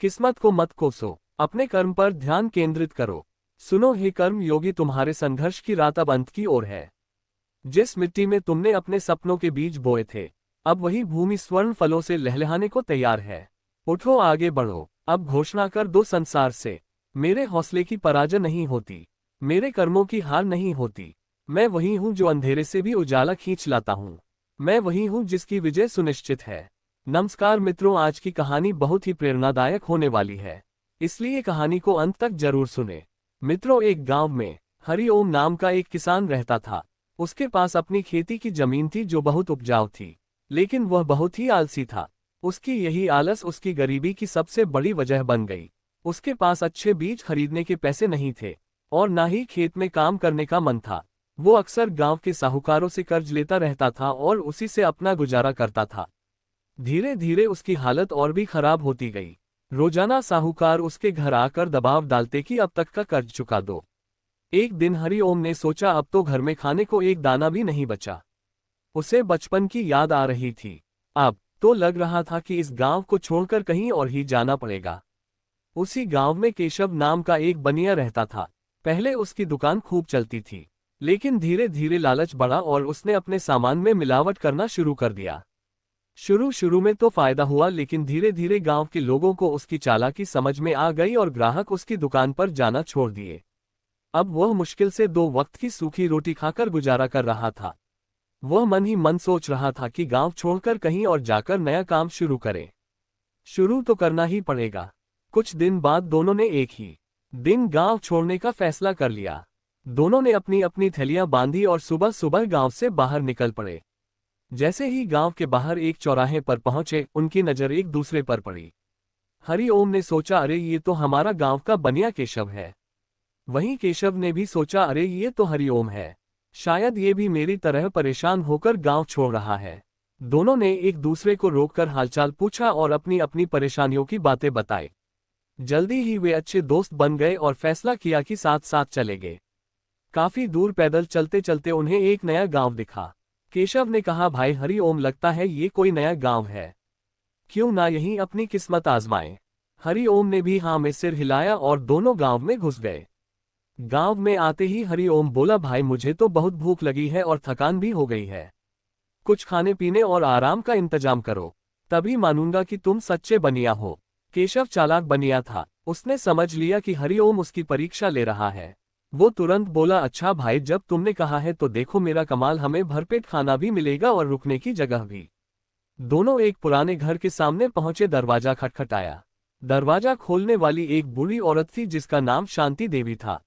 किस्मत को मत कोसो, अपने कर्म पर ध्यान केंद्रित करो। सुनो हे कर्म योगी, तुम्हारे संघर्ष की रात अब अंत की ओर है। जिस मिट्टी में तुमने अपने सपनों के बीज बोए थे, अब वही भूमि स्वर्ण फलों से लहलहाने को तैयार है। उठो, आगे बढ़ो, अब घोषणा कर दो संसार से, मेरे हौसले की पराजय नहीं होती, मेरे कर्मों की हार नहीं होती। मैं वही हूँ जो अंधेरे से भी उजाला खींच लाता हूँ। मैं वही हूँ जिसकी विजय सुनिश्चित है। नमस्कार मित्रों, आज की कहानी बहुत ही प्रेरणादायक होने वाली है, इसलिए कहानी को अंत तक जरूर सुने। मित्रों, एक गांव में हरिओम नाम का एक किसान रहता था। उसके पास अपनी खेती की जमीन थी जो बहुत उपजाऊ थी, लेकिन वह बहुत ही आलसी था। उसकी यही आलस उसकी गरीबी की सबसे बड़ी वजह बन गई। उसके पास अच्छे बीज खरीदने के पैसे नहीं थे और ना ही खेत में काम करने का मन था। वो अक्सर गांव के साहूकारों से कर्ज लेता रहता था और उसी से अपना गुजारा करता था। धीरे धीरे उसकी हालत और भी खराब होती गई। रोजाना साहूकार उसके घर आकर दबाव डालते कि अब तक का कर्ज चुका दो। एक दिन हरिओम ने सोचा, अब तो घर में खाने को एक दाना भी नहीं बचा। उसे बचपन की याद आ रही थी। अब तो लग रहा था कि इस गांव को छोड़कर कहीं और ही जाना पड़ेगा। उसी गांव में केशव नाम का एक बनिया रहता था। पहले उसकी दुकान खूब चलती थी, लेकिन धीरे धीरे लालच बढ़ा और उसने अपने सामान में मिलावट करना शुरू कर दिया। शुरू शुरू में तो फायदा हुआ, लेकिन धीरे धीरे गांव के लोगों को उसकी चालाकी समझ में आ गई और ग्राहक उसकी दुकान पर जाना छोड़ दिए। अब वह मुश्किल से 2 वक्त की सूखी रोटी खाकर गुजारा कर रहा था। वह मन ही मन सोच रहा था कि गांव छोड़कर कहीं और जाकर नया काम शुरू करे। शुरू तो करना ही पड़ेगा। कुछ दिन बाद दोनों ने एक ही दिन गांव छोड़ने का फैसला कर लिया। दोनों ने अपनी अपनी थैलियां बांधी और सुबह सुबह गांव से बाहर निकल पड़े। जैसे ही गांव के बाहर एक चौराहे पर पहुंचे, उनकी नजर एक दूसरे पर पड़ी। हरिओम ने सोचा, अरे ये तो हमारा गांव का बनिया केशव है। वहीं केशव ने भी सोचा, अरे ये तो हरिओम है, शायद ये भी मेरी तरह परेशान होकर गांव छोड़ रहा है। दोनों ने एक दूसरे को रोककर हालचाल पूछा और अपनी अपनी परेशानियों की बातें बताई। जल्दी ही वे अच्छे दोस्त बन गए और फैसला किया कि साथ साथ चलेंगे। काफी दूर पैदल चलते चलते उन्हें एक नया गांव दिखा। केशव ने कहा, भाई हरिओम, लगता है ये कोई नया गांव है, क्यों ना यहीं अपनी किस्मत आजमाएं। हरिओम ने भी हाँ में सिर हिलाया और दोनों गांव में घुस गए। गांव में आते ही हरिओम बोला, भाई मुझे तो बहुत भूख लगी है और थकान भी हो गई है। कुछ खाने पीने और आराम का इंतजाम करो, तभी मानूंगा कि तुम सच्चे बनिया हो। केशव चालाक बनिया था। उसने समझ लिया कि हरिओम उसकी परीक्षा ले रहा है। वो तुरंत बोला, अच्छा भाई, जब तुमने कहा है तो देखो मेरा कमाल, हमें भरपेट खाना भी मिलेगा और रुकने की जगह भी। दोनों एक पुराने घर के सामने पहुंचे। दरवाजा खटखटाया। दरवाजा खोलने वाली एक बूढ़ी औरत थी जिसका नाम शांति देवी था।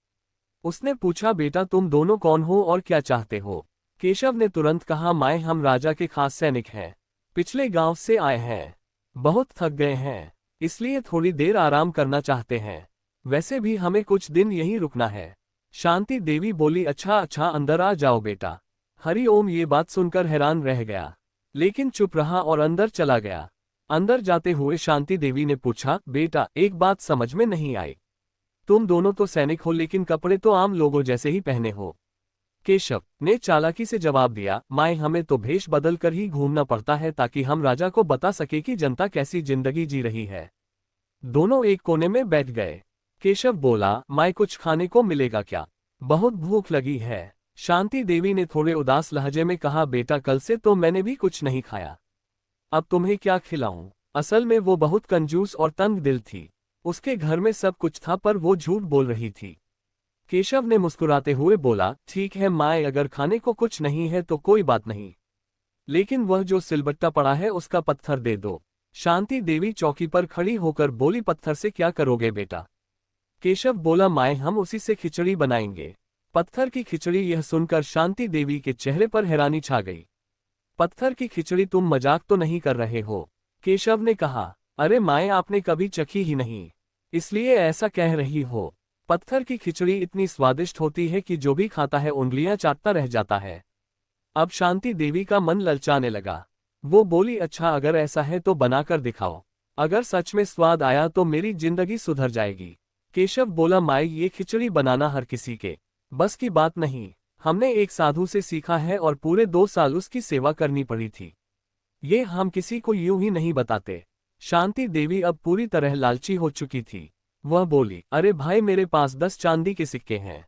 उसने पूछा, बेटा तुम दोनों कौन हो और क्या चाहते हो? केशव ने तुरंत कहा, माए हम राजा के खास सैनिक हैं, पिछले गांव से आए हैं, बहुत थक गए हैं, इसलिए थोड़ी देर आराम करना चाहते हैं। वैसे भी हमें कुछ दिन यहीं रुकना है। शांति देवी बोली, अच्छा अच्छा, अंदर आ जाओ बेटा। हरिओम ये बात सुनकर हैरान रह गया, लेकिन चुप रहा और अंदर चला गया। अंदर जाते हुए शांति देवी ने पूछा, बेटा एक बात समझ में नहीं आई, तुम दोनों तो सैनिक हो लेकिन कपड़े तो आम लोगों जैसे ही पहने हो। केशव ने चालाकी से जवाब दिया, माए हमें तो भेष बदल कर ही घूमना पड़ता है ताकि हम राजा को बता सके कि जनता कैसी जिंदगी जी रही है। दोनों एक कोने में बैठ गए। केशव बोला, माए कुछ खाने को मिलेगा क्या? बहुत भूख लगी है। शांति देवी ने थोड़े उदास लहजे में कहा, बेटा कल से तो मैंने भी कुछ नहीं खाया, अब तुम्हें क्या खिलाऊं? असल में वो बहुत कंजूस और तंग दिल थी। उसके घर में सब कुछ था पर वो झूठ बोल रही थी। केशव ने मुस्कुराते हुए बोला, ठीक है माए, अगर खाने को कुछ नहीं है तो कोई बात नहीं, लेकिन वह जो सिलबट्टा पड़ा है उसका पत्थर दे दो। शांति देवी चौकी पर खड़ी होकर बोली, पत्थर से क्या करोगे बेटा? केशव बोला, माए हम उसी से खिचड़ी बनाएंगे। पत्थर की खिचड़ी? यह सुनकर शांति देवी के चेहरे पर हैरानी छा गई। पत्थर की खिचड़ी? तुम मजाक तो नहीं कर रहे हो? केशव ने कहा, अरे माए आपने कभी चखी ही नहीं, इसलिए ऐसा कह रही हो। पत्थर की खिचड़ी इतनी स्वादिष्ट होती है कि जो भी खाता है उंगलियां चाटता रह जाता है। अब शांति देवी का मन ललचाने लगा। वो बोली, अच्छा अगर ऐसा है तो बनाकर दिखाओ, अगर सच में स्वाद आया तो मेरी जिंदगी सुधर जाएगी। केशव बोला, माए ये खिचड़ी बनाना हर किसी के बस की बात नहीं, हमने एक साधु से सीखा है और पूरे 2 साल उसकी सेवा करनी पड़ी थी, ये हम किसी को यूं ही नहीं बताते। शांति देवी अब पूरी तरह लालची हो चुकी थी। वह बोली, अरे भाई मेरे पास 10 चांदी के सिक्के हैं,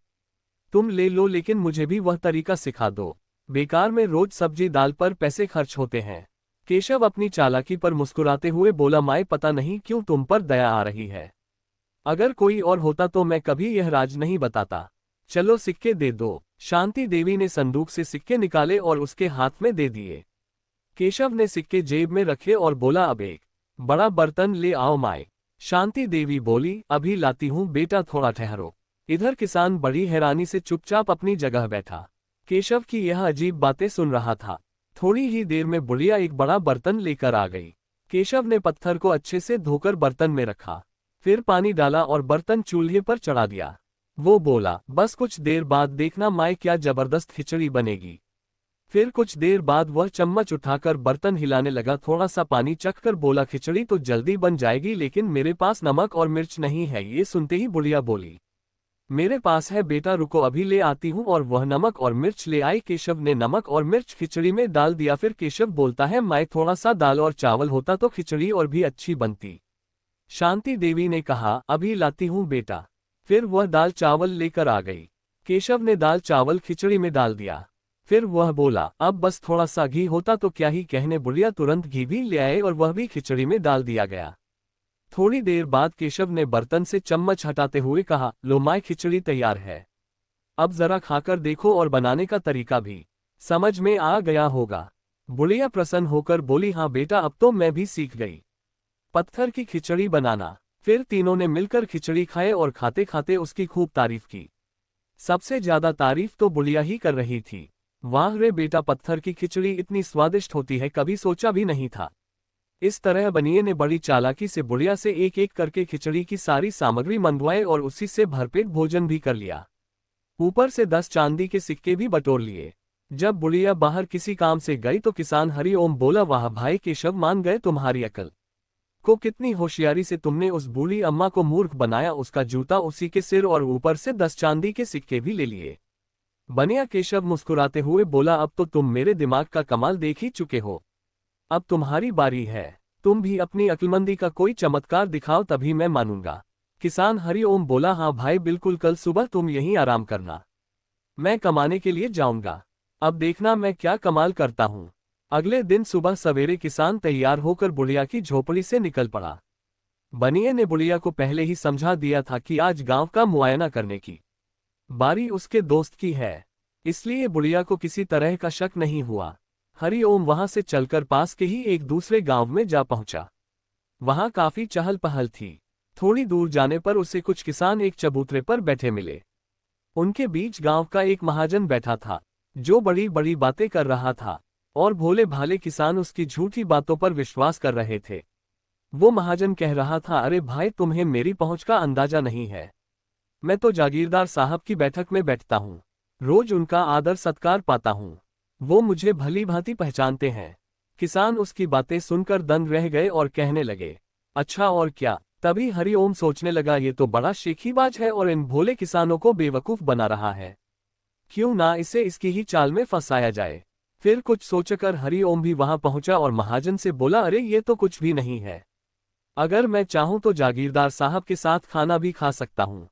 तुम ले लो, लेकिन मुझे भी वह तरीका सिखा दो। बेकार में रोज सब्जी दाल पर पैसे खर्च होते हैं। केशव अपनी चालाकी पर मुस्कुराते हुए बोला, माए पता नहीं क्यों तुम पर दया आ रही है। अगर कोई और होता तो मैं कभी यह राज नहीं बताता। चलो सिक्के दे दो। शांति देवी ने संदूक से सिक्के निकाले और उसके हाथ में दे दिए। केशव ने सिक्के जेब में रखे और बोला, अब एक बड़ा बर्तन ले आओ माए। शांति देवी बोली, अभी लाती हूँ बेटा, थोड़ा ठहरो। इधर किसान बड़ी हैरानी से चुपचाप अपनी जगह बैठा। केशव की यह अजीब बातें सुन रहा था। थोड़ी ही देर में बुढ़िया एक बड़ा बर्तन लेकर आ गई। केशव ने पत्थर को अच्छे से धोकर बर्तन में रखा, फिर पानी डाला और बर्तन चूल्हे पर चढ़ा दिया। वो बोला, बस कुछ देर बाद देखना माए क्या जबरदस्त खिचड़ी बनेगी। फिर कुछ देर बाद वह चम्मच उठाकर बर्तन हिलाने लगा। थोड़ा सा पानी चखकर बोला, खिचड़ी तो जल्दी बन जाएगी, लेकिन मेरे पास नमक और मिर्च नहीं है। ये सुनते ही बुढ़िया बोली, मेरे पास है बेटा, रुको अभी ले आती हूँ। और वह नमक और मिर्च ले आई। केशव ने नमक और मिर्च खिचड़ी में डाल दिया। फिर केशव बोलता है, माए थोड़ा सा दाल और चावल होता तो खिचड़ी और भी अच्छी बनती। शांति देवी ने कहा, अभी लाती हूँ बेटा। फिर वह दाल चावल लेकर आ गई। केशव ने दाल चावल खिचड़ी में डाल दिया। फिर वह बोला, अब बस थोड़ा सा घी होता तो क्या ही कहने। बुढ़िया तुरंत घी भी ले आए और वह भी खिचड़ी में डाल दिया गया। थोड़ी देर बाद केशव ने बर्तन से चम्मच हटाते हुए कहा, लो माए खिचड़ी तैयार है। अब जरा खाकर देखो और बनाने का तरीका भी समझ में आ गया होगा। बुढ़िया प्रसन्न होकर बोली, हाँ बेटा, अब तो मैं भी सीख गई पत्थर की खिचड़ी बनाना। फिर तीनों ने मिलकर खिचड़ी खाए और खाते खाते उसकी खूब तारीफ की। सबसे ज्यादा तारीफ तो बुढ़िया ही कर रही थी। वाह रे बेटा, पत्थर की खिचड़ी इतनी स्वादिष्ट होती है, कभी सोचा भी नहीं था। इस तरह बनिए ने बड़ी चालाकी से बुढ़िया से एक एक करके खिचड़ी की सारी सामग्री मंगवाए और उसी से भरपेट भोजन भी कर लिया। ऊपर से 10 चांदी के सिक्के भी बटोर लिए। जब बुढ़िया बाहर किसी काम से गई तो किसान हरि ओम बोला, वाह भाई केशव, मान गए तुम्हारी अकल को, कितनी होशियारी से तुमने उस बूढ़ी अम्मा को मूर्ख बनाया। उसका जूता उसी के सिर और ऊपर से 10 चांदी के सिक्के भी ले लिए। बनिया केशव मुस्कुराते हुए बोला, अब तो तुम मेरे दिमाग का कमाल देख ही चुके हो, अब तुम्हारी बारी है। तुम भी अपनी अक्लमंदी का कोई चमत्कार दिखाओ, तभी मैं मानूंगा। किसान हरि ओम बोला, हाँ भाई बिल्कुल, कल सुबह तुम यहीं आराम करना, मैं कमाने के लिए जाऊंगा। अब देखना मैं क्या कमाल करता हूँ। अगले दिन सुबह सवेरे किसान तैयार होकर बुढ़िया की झोपड़ी से निकल पड़ा। बनिए ने बुढ़िया को पहले ही समझा दिया था कि आज गांव का मुआयना करने की बारी उसके दोस्त की है, इसलिए बुढ़िया को किसी तरह का शक नहीं हुआ। हरि ओम वहां से चलकर पास के ही एक दूसरे गांव में जा पहुंचा। वहां काफी चहल पहल थी। थोड़ी दूर जाने पर उसे कुछ किसान एक चबूतरे पर बैठे मिले। उनके बीच गांव का एक महाजन बैठा था, जो बड़ी बड़ी बातें कर रहा था और भोले भाले किसान उसकी झूठी बातों पर विश्वास कर रहे थे। वो महाजन कह रहा था, अरे भाई तुम्हें मेरी पहुंच का अंदाजा नहीं है। मैं तो जागीरदार साहब की बैठक में बैठता हूँ, रोज उनका आदर सत्कार पाता हूँ, वो मुझे भली भांति पहचानते हैं। किसान उसकी बातें सुनकर दंग रह गए और कहने लगे, अच्छा और क्या। तभी हरि ओम सोचने लगा, ये तो बड़ा शेखीबाज है और इन भोले किसानों को बेवकूफ बना रहा है, क्यों ना इसे इसकी ही चाल में फंसाया जाए। फिर कुछ सोचकर हरि ओम भी वहां पहुंचा और महाजन से बोला, अरे ये तो कुछ भी नहीं है, अगर मैं चाहूं तो जागीरदार साहब के साथ खाना भी खा सकता हूं।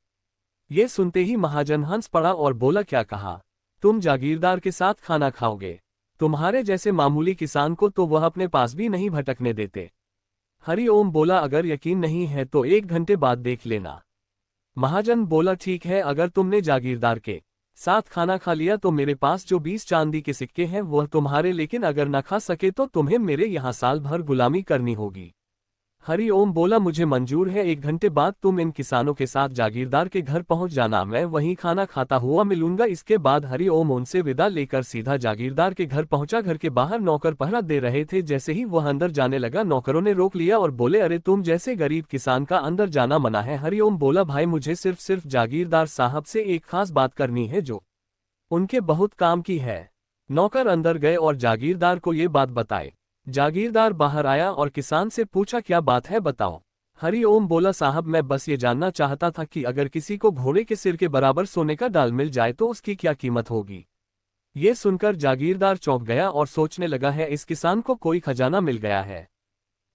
ये सुनते ही महाजन हंस पड़ा और बोला, क्या कहा, तुम जागीरदार के साथ खाना खाओगे? तुम्हारे जैसे मामूली किसान को तो वह अपने पास भी नहीं भटकने देते। हरि ओम बोला, अगर यकीन नहीं है तो 1 घंटे बाद देख लेना। महाजन बोला, ठीक है, अगर तुमने जागीरदार के साथ खाना खा लिया तो मेरे पास जो 20 चांदी के सिक्के हैं वह तुम्हारे, लेकिन अगर न खा सके तो तुम्हें मेरे यहाँ साल भर गुलामी करनी होगी। हरि ओम बोला, मुझे मंजूर है, 1 घंटे बाद तुम इन किसानों के साथ जागीरदार के घर पहुंच जाना, मैं वहीं खाना खाता हुआ मिलूंगा। इसके बाद हरि ओम उनसे विदा लेकर सीधा जागीरदार के घर पहुंचा। घर के बाहर नौकर पहरा दे रहे थे। जैसे ही वह अंदर जाने लगा, नौकरों ने रोक लिया और बोले, अरे तुम जैसे गरीब किसान का अंदर जाना मना है। हरि ओम बोला, भाई मुझे सिर्फ जागीरदार साहब से एक खास बात करनी है जो उनके बहुत काम की है। नौकर अंदर गए और जागीरदार को ये बात बताए। जागीरदार बाहर आया और किसान से पूछा, क्या बात है, बताओ। हरि ओम बोला, साहब मैं बस ये जानना चाहता था कि अगर किसी को घोड़े के सिर के बराबर सोने का डाल मिल जाए तो उसकी क्या कीमत होगी। ये सुनकर जागीरदार चौंक गया और सोचने लगा है, इस किसान को कोई खजाना मिल गया है,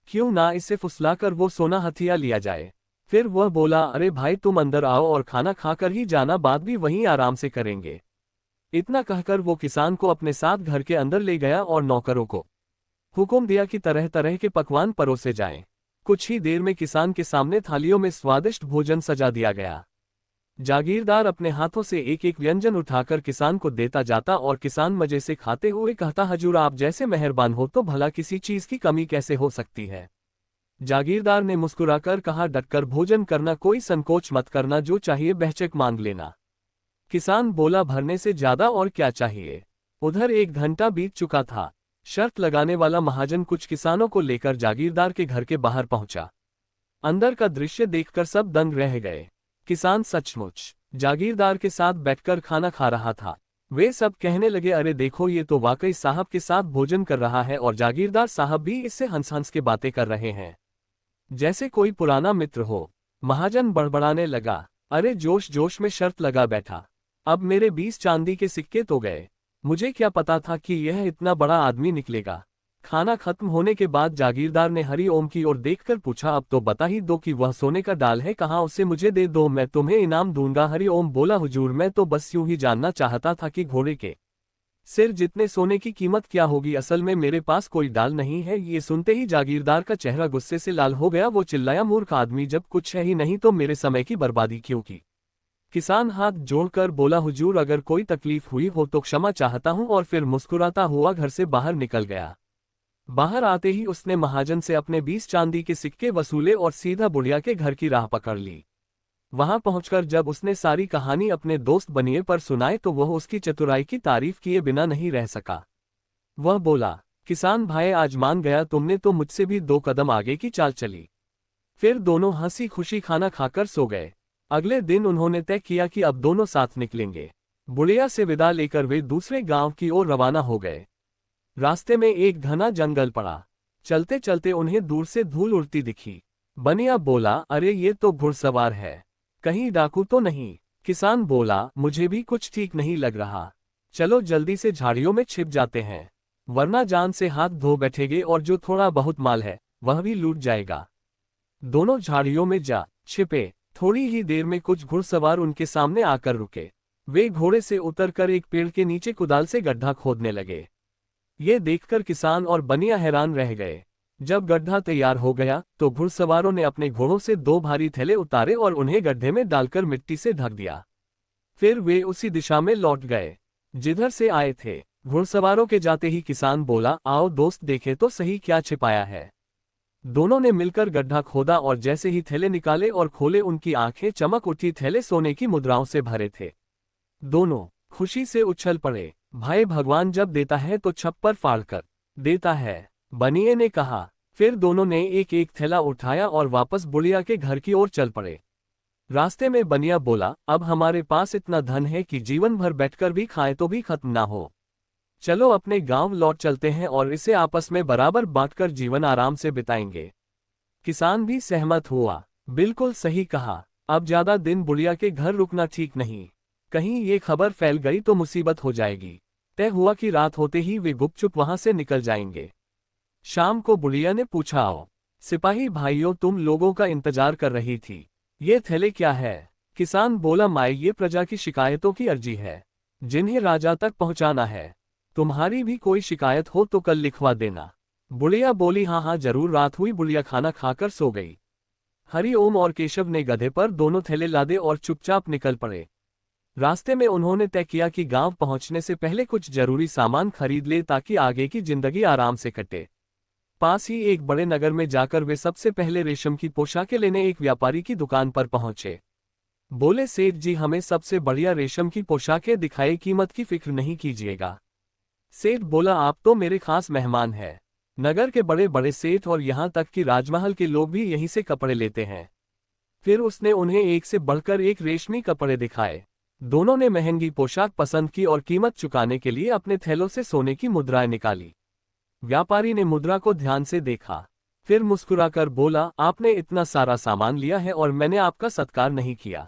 क्यों ना इसे फुसलाकर वो सोना हथिया लिया जाए। फिर वह बोला, अरे भाई तुम अंदर आओ और खाना खाकर ही जाना, बाद भी वहीं आराम से करेंगे। इतना कहकर वो किसान को अपने साथ घर के अंदर ले गया और नौकरों को हुक्म दिया कि तरह तरह के पकवान परोसे जाएं। कुछ ही देर में किसान के सामने थालियों में स्वादिष्ट भोजन सजा दिया गया। जागीरदार अपने हाथों से एक एक व्यंजन उठाकर किसान को देता जाता और किसान मजे से खाते हुए कहता, हजूर आप जैसे मेहरबान हो तो भला किसी चीज की कमी कैसे हो सकती है। जागीरदार ने मुस्कुराकर कहा, डटकर भोजन करना, कोई संकोच मत करना, जो चाहिए बेहिचक मांग लेना। किसान बोला, भरने से ज्यादा और क्या चाहिए। उधर 1 घंटा बीत चुका था। शर्त लगाने वाला महाजन कुछ किसानों को लेकर जागीरदार के घर के बाहर पहुंचा। अंदर का दृश्य देखकर सब दंग रह गए। किसान सचमुच जागीरदार के साथ बैठकर खाना खा रहा था। वे सब कहने लगे, अरे देखो ये तो वाकई साहब के साथ भोजन कर रहा है और जागीरदार साहब भी इससे हंस हंस के बातें कर रहे हैं, जैसे कोई पुराना मित्र हो। महाजन बड़बड़ाने लगा, अरे जोश जोश में शर्त लगा बैठा, अब मेरे 20 चांदी के सिक्के तो गए। मुझे क्या पता था कि यह इतना बड़ा आदमी निकलेगा। खाना खत्म होने के बाद जागीरदार ने हरि ओम की ओर देखकर पूछा, अब तो बता ही दो कि वह सोने का डाल है कहाँ, उसे मुझे दे दो, मैं तुम्हें इनाम दूंगा। हरि ओम बोला, हुजूर मैं तो बस यूं ही जानना चाहता था कि घोड़े के सिर जितने सोने की कीमत क्या होगी, असल में मेरे पास कोई डाल नहीं है। ये सुनते ही जागीरदार का चेहरा गुस्से से लाल हो गया। वो चिल्लाया, मूर्ख आदमी, जब कुछ है ही नहीं तो मेरे समय की बर्बादी क्यों की। किसान हाथ जोड़कर बोला, हुजूर अगर कोई तकलीफ हुई हो तो क्षमा चाहता हूं, और फिर मुस्कुराता हुआ घर से बाहर निकल गया। बाहर आते ही उसने महाजन से अपने 20 चांदी के सिक्के वसूले और सीधा बुढ़िया के घर की राह पकड़ ली। वहां पहुंचकर जब उसने सारी कहानी अपने दोस्त बनिए पर सुनाई तो वह उसकी चतुराई की तारीफ किए बिना नहीं रह सका। वह बोला, किसान भाई आज मान गया, तुमने तो मुझसे भी 2 कदम आगे की चाल चली। फिर दोनों हंसी खुशी खाना खाकर सो गए। अगले दिन उन्होंने तय किया कि अब दोनों साथ निकलेंगे। बुढ़िया से विदा लेकर वे दूसरे गांव की ओर रवाना हो गए। रास्ते में एक घना जंगल पड़ा। चलते चलते उन्हें दूर से धूल उड़ती दिखी। बनिया बोला, अरे ये तो घुड़सवार है, कहीं डाकू तो नहीं। किसान बोला, मुझे भी कुछ ठीक नहीं लग रहा, चलो जल्दी से झाड़ियों में छिप जाते हैं, वरना जान से हाथ धो बैठेंगे और जो थोड़ा बहुत माल है वह भी लूट जाएगा। दोनों झाड़ियों में जा छिपे। थोड़ी ही देर में कुछ घुड़सवार उनके सामने आकर रुके। वे घोड़े से उतरकर एक पेड़ के नीचे कुदाल से गड्ढा खोदने लगे। ये देखकर किसान और बनिया हैरान रह गए। जब गड्ढा तैयार हो गया तो घुड़सवारों ने अपने घोड़ों से 2 भारी थैले उतारे और उन्हें गड्ढे में डालकर मिट्टी से ढक दिया। फिर वे उसी दिशा में लौट गए जिधर से आए थे। घुड़सवारों के जाते ही किसान बोला, आओ दोस्त देखे तो सही क्या छिपाया है। दोनों ने मिलकर गड्ढा खोदा और जैसे ही थैले निकाले और खोले उनकी आंखें चमक उठी। थैले सोने की मुद्राओं से भरे थे। दोनों खुशी से उछल पड़े। भाई भगवान जब देता है तो छप्पर फाड़ कर देता है, बनिए ने कहा। फिर दोनों ने एक एक थैला उठाया और वापस बुढ़िया के घर की ओर चल पड़े। रास्ते में बनिया बोला, अब हमारे पास इतना धन है कि जीवन भर बैठकर भी खाएं तो भी खत्म ना हो। चलो अपने गांव लौट चलते हैं और इसे आपस में बराबर बांटकर जीवन आराम से बिताएंगे। किसान भी सहमत हुआ। बिल्कुल सही कहा, अब ज्यादा दिन बुढ़िया के घर रुकना ठीक नहीं, कहीं ये खबर फैल गई तो मुसीबत हो जाएगी। तय हुआ कि रात होते ही वे गुपचुप वहां से निकल जाएंगे। शाम को बुढ़िया ने पूछा, आओ सिपाही भाइयों, तुम लोगों का इंतजार कर रही थी, ये थैले क्या है। किसान बोला, माए ये प्रजा की शिकायतों की अर्जी है जिन्हें राजा तक पहुंचाना है। तुम्हारी भी कोई शिकायत हो तो कल लिखवा देना। बुढ़िया बोली, हाँ हाँ जरूर। रात हुई, बुढ़िया खाना खाकर सो गई। हरि ओम और केशव ने गधे पर दोनों थैले लादे और चुपचाप निकल पड़े। रास्ते में उन्होंने तय किया कि गांव पहुंचने से पहले कुछ जरूरी सामान खरीद ले ताकि आगे की जिंदगी आराम से कटे। पास ही एक बड़े नगर में जाकर वे सबसे पहले रेशम की पोशाकें लेने एक व्यापारी की दुकान पर पहुंचे। बोले, सेठ जी हमें सबसे बढ़िया रेशम की पोशाकें दिखाए, कीमत की फिक्र नहीं कीजिएगा। सेठ बोला, आप तो मेरे खास मेहमान हैं। नगर के बड़े बड़े सेठ और यहाँ तक कि राजमहल के लोग भी यहीं से कपड़े लेते हैं। फिर उसने उन्हें एक से बढ़कर एक रेशमी कपड़े दिखाए। दोनों ने महंगी पोशाक पसंद की और कीमत चुकाने के लिए अपने थैलों से सोने की मुद्राएं निकाली। व्यापारी ने मुद्रा को ध्यान से देखा, फिर मुस्कुराकर बोला, आपने इतना सारा सामान लिया है और मैंने आपका सत्कार नहीं किया,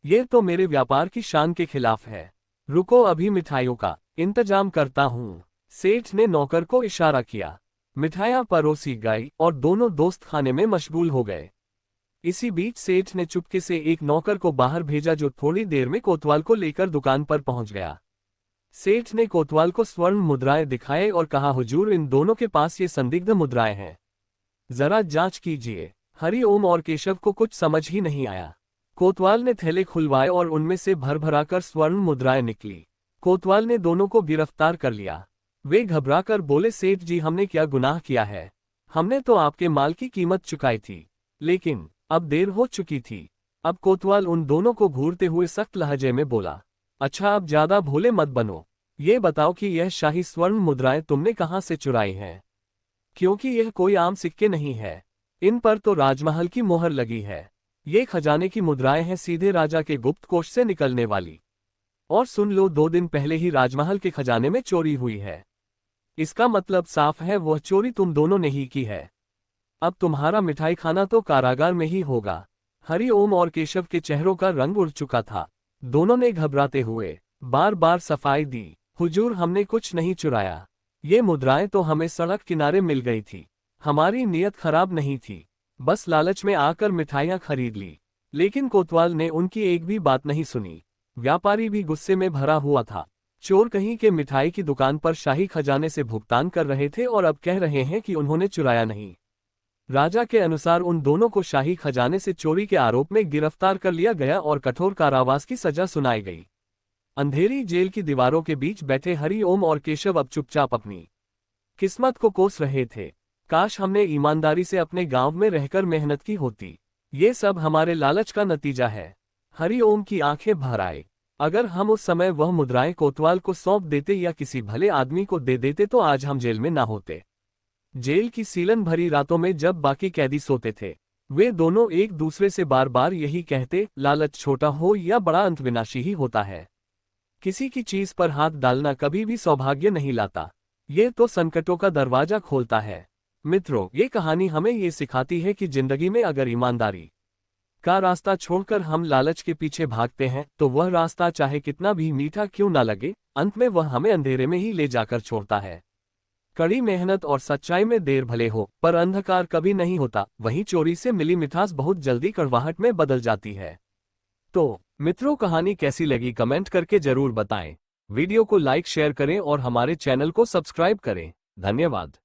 ये तो मेरे व्यापार की शान के खिलाफ है। रुको, अभी मिठाइयों का इंतजाम करता हूँ। सेठ ने नौकर को इशारा किया। मिठाइयाँ परोसी गई और दोनों दोस्त खाने में मशगूल हो गए। इसी बीच सेठ ने चुपके से एक नौकर को बाहर भेजा जो थोड़ी देर में कोतवाल को लेकर दुकान पर पहुंच गया। सेठ ने कोतवाल को स्वर्ण मुद्राएं दिखाए और कहा, हुजूर, इन दोनों के पास ये संदिग्ध मुद्राएं हैं, जरा जांच कीजिए। हरि ओम और केशव को कुछ समझ ही नहीं आया। कोतवाल ने थैले खुलवाए और उनमें से भर भराकर स्वर्ण मुद्राएं निकली। कोतवाल ने दोनों को गिरफ्तार कर लिया। वे घबराकर बोले, सेठ जी, हमने क्या गुनाह किया है? हमने तो आपके माल की कीमत चुकाई थी, लेकिन अब देर हो चुकी थी। अब कोतवाल उन दोनों को घूरते हुए सख्त लहजे में बोला, अच्छा, अब ज्यादा भोले मत बनो। ये बताओ कि यह शाही स्वर्ण मुद्राएं तुमने कहाँ से चुराई हैं? क्योंकि यह कोई आम सिक्के नहीं है, इन पर तो राजमहल की मोहर लगी है। ये खजाने की मुद्राएं हैं, सीधे राजा के गुप्त कोष से निकलने वाली। और सुन लो, 2 दिन पहले ही राजमहल के खजाने में चोरी हुई है। इसका मतलब साफ है, वह चोरी तुम दोनों ने ही की है। अब तुम्हारा मिठाई खाना तो कारागार में ही होगा। हरि ओम और केशव के चेहरों का रंग उड़ चुका था। दोनों ने घबराते हुए बार बार सफाई दी, हुजूर, हमने कुछ नहीं चुराया। ये मुद्राएं तो हमें सड़क किनारे मिल गई थी। हमारी नीयत खराब नहीं थी, बस लालच में आकर मिठाइयाँ खरीद ली। लेकिन कोतवाल ने उनकी एक भी बात नहीं सुनी। व्यापारी भी गुस्से में भरा हुआ था। चोर कहीं के मिठाई की दुकान पर शाही खजाने से भुगतान कर रहे थे और अब कह रहे हैं कि उन्होंने चुराया नहीं। राजा के अनुसार उन दोनों को शाही खजाने से चोरी के आरोप में गिरफ्तार कर लिया गया और कठोर कारावास की सजा सुनाई गई। अंधेरी जेल की दीवारों के बीच बैठे हरि ओम और केशव अब चुपचाप अपनी किस्मत को कोस रहे थे। काश हमने ईमानदारी से अपने गांव में रहकर मेहनत की होती। ये सब हमारे लालच का नतीजा है। हरि ओम की आंखें भर आई। अगर हम उस समय वह मुद्राएं कोतवाल को सौंप देते या किसी भले आदमी को दे देते तो आज हम जेल में ना होते। जेल की सीलन भरी रातों में जब बाकी कैदी सोते थे, वे दोनों एक दूसरे से बार बार यही कहते, लालच छोटा हो या बड़ा, अंत विनाशी ही होता है। किसी की चीज पर हाथ डालना कभी भी सौभाग्य नहीं लाता, ये तो संकटों का दरवाजा खोलता है। मित्रों, ये कहानी हमें ये सिखाती है कि जिंदगी में अगर ईमानदारी का रास्ता छोड़कर हम लालच के पीछे भागते हैं तो वह रास्ता चाहे कितना भी मीठा क्यों ना लगे, अंत में वह हमें अंधेरे में ही ले जाकर छोड़ता है। कड़ी मेहनत और सच्चाई में देर भले हो, पर अंधकार कभी नहीं होता। वहीं चोरी से मिली मिठास बहुत जल्दी कड़वाहट में बदल जाती है। तो मित्रों, कहानी कैसी लगी कमेंट करके जरूर बताएं। वीडियो को लाइक शेयर करें और हमारे चैनल को सब्सक्राइब करें। धन्यवाद।